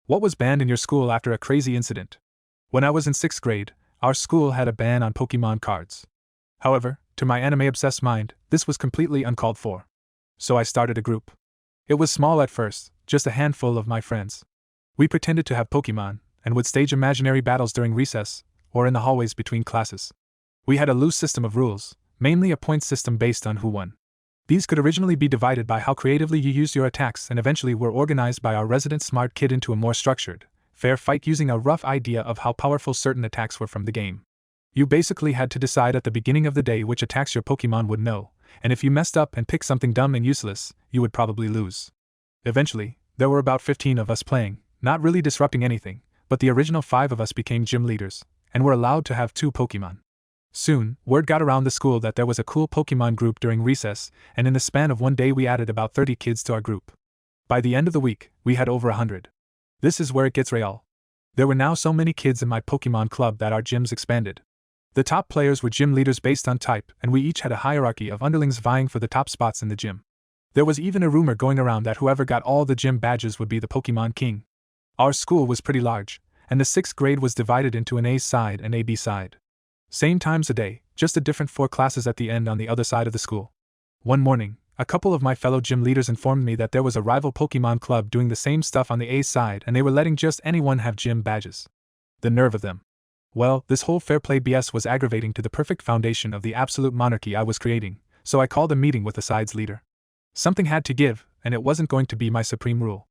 What was banned in your school after a crazy incident? When I was in 6th grade, our school had a ban on Pokemon cards. However, to my anime-obsessed mind, this was completely uncalled for. So I started a group. It was small at first, just a handful of my friends. We pretended to have Pokemon, and would stage imaginary battles during recess, or in the hallways between classes. We had a loose system of rules, mainly a point system based on who won. These could originally be divided by how creatively you used your attacks and eventually were organized by our resident smart kid into a more structured, fair fight using a rough idea of how powerful certain attacks were from the game. You basically had to decide at the beginning of the day which attacks your Pokemon would know, and if you messed up and picked something dumb and useless, you would probably lose. Eventually, there were about 15 of us playing, not really disrupting anything, but the original 5 of us became gym leaders, and were allowed to have 2 Pokemon. Soon, word got around the school that there was a cool Pokemon group during recess, and in the span of one day we added about 30 kids to our group. By the end of the week, we had over 100. This is where it gets real. There were now so many kids in my Pokemon club that our gyms expanded. The top players were gym leaders based on type, and we each had a hierarchy of underlings vying for the top spots in the gym. There was even a rumor going around that whoever got all the gym badges would be the Pokemon King. Our school was pretty large, and the 6th grade was divided into an A side and a B side. Same times a day, just a different 4 classes at the end on the other side of the school. One morning, a couple of my fellow gym leaders informed me that there was a rival Pokemon club doing the same stuff on the A side and they were letting just anyone have gym badges. The nerve of them. Well, this whole fair play BS was aggravating to the perfect foundation of the absolute monarchy I was creating, so I called a meeting with the side's leader. Something had to give, and it wasn't going to be my supreme rule.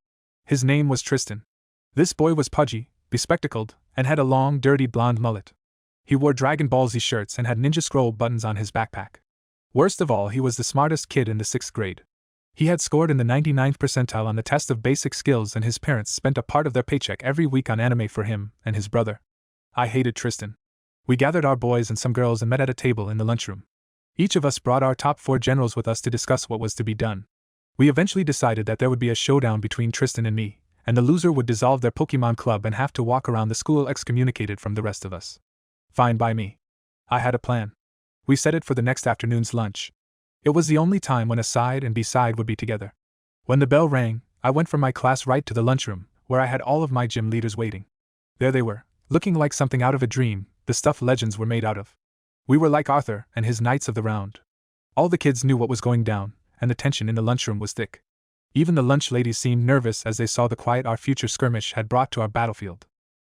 His name was Tristan. This boy was pudgy, bespectacled, and had a long, dirty blonde mullet. He wore Dragon Ball Z shirts and had Ninja Scroll buttons on his backpack. Worst of all, he was the smartest kid in the 6th grade. He had scored in the 99th percentile on the test of basic skills, and his parents spent a part of their paycheck every week on anime for him and his brother. I hated Tristan. We gathered our boys and some girls and met at a table in the lunchroom. Each of us brought our top 4 generals with us to discuss what was to be done. We eventually decided that there would be a showdown between Tristan and me, and the loser would dissolve their Pokemon club and have to walk around the school excommunicated from the rest of us. Fine by me. I had a plan. We set it for the next afternoon's lunch. It was the only time when a side and B side would be together. When the bell rang, I went from my class right to the lunchroom, where I had all of my gym leaders waiting. There they were, looking like something out of a dream, the stuff legends were made out of. We were like Arthur and his Knights of the Round. All the kids knew what was going down, and the tension in the lunchroom was thick. Even the lunch ladies seemed nervous as they saw the quiet our future skirmish had brought to our battlefield.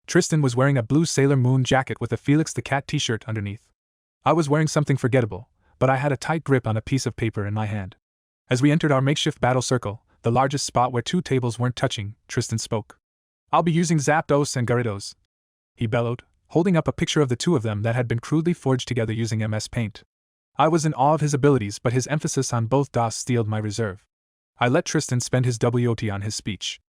Tristan was wearing a blue Sailor Moon jacket with a Felix the Cat t-shirt underneath. I was wearing something forgettable, but I had a tight grip on a piece of paper in my hand. As we entered our makeshift battle circle, the largest spot where 2 tables weren't touching, Tristan spoke. "I'll be using Zapdos and Gyarados," he bellowed, holding up a picture of the 2 of them that had been crudely forged together using MS Paint. I was in awe of his abilities, but his emphasis on both DOS steeled my reserve. I let Tristan spend his WOT on his speech.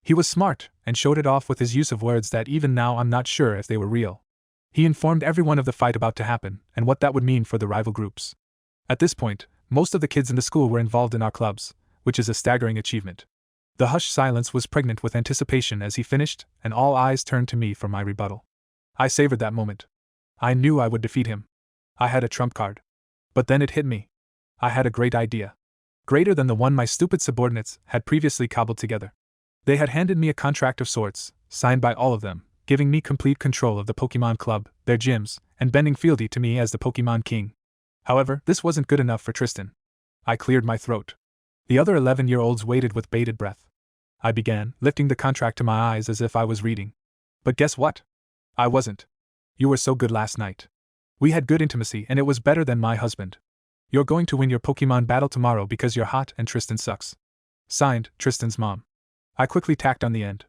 He was smart, and showed it off with his use of words that even now I'm not sure if they were real. He informed everyone of the fight about to happen, and what that would mean for the rival groups. At this point, most of the kids in the school were involved in our clubs, which is a staggering achievement. The hushed silence was pregnant with anticipation as he finished, and all eyes turned to me for my rebuttal. I savored that moment. I knew I would defeat him. I had a trump card. But then it hit me. I had a great idea. Greater than the one my stupid subordinates had previously cobbled together. They had handed me a contract of sorts, signed by all of them, giving me complete control of the Pokemon Club, their gyms, and bending fealty to me as the Pokemon King. However, this wasn't good enough for Tristan. I cleared my throat. The other 11-year-olds waited with bated breath. I began, lifting the contract to my eyes as if I was reading. But guess what? I wasn't. "You were so good last night. We had good intimacy and it was better than my husband. You're going to win your Pokemon battle tomorrow because you're hot and Tristan sucks. Signed, Tristan's mom." I quickly tacked on the end.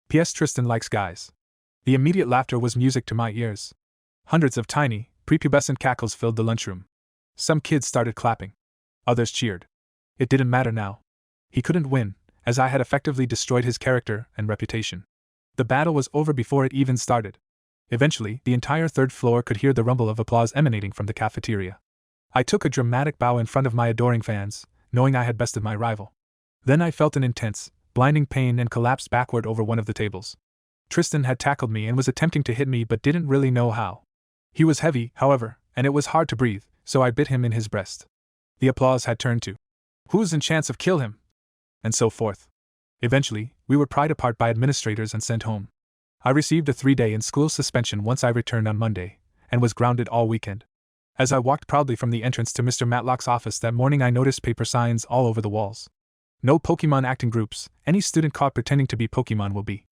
P.S. Tristan likes guys. The immediate laughter was music to my ears. Hundreds of tiny, prepubescent cackles filled the lunchroom. Some kids started clapping. Others cheered. It didn't matter now. He couldn't win, as I had effectively destroyed his character and reputation. The battle was over before it even started. Eventually, the entire 3rd floor could hear the rumble of applause emanating from the cafeteria. I took a dramatic bow in front of my adoring fans, knowing I had bested my rival. Then I felt an intense, blinding pain and collapsed backward over one of the tables. Tristan had tackled me and was attempting to hit me but didn't really know how. He was heavy, however, and it was hard to breathe, so I bit him in his breast. The applause had turned to, "Who's in chance of kill him?" and so forth. Eventually, We were pried apart by administrators and sent home. I received a 3-day in-school suspension once I returned on Monday, and was grounded all weekend. As I walked proudly from the entrance to Mr. Matlock's office that morning, I noticed paper signs all over the walls. No Pokemon acting groups. Any student caught pretending to be Pokemon will be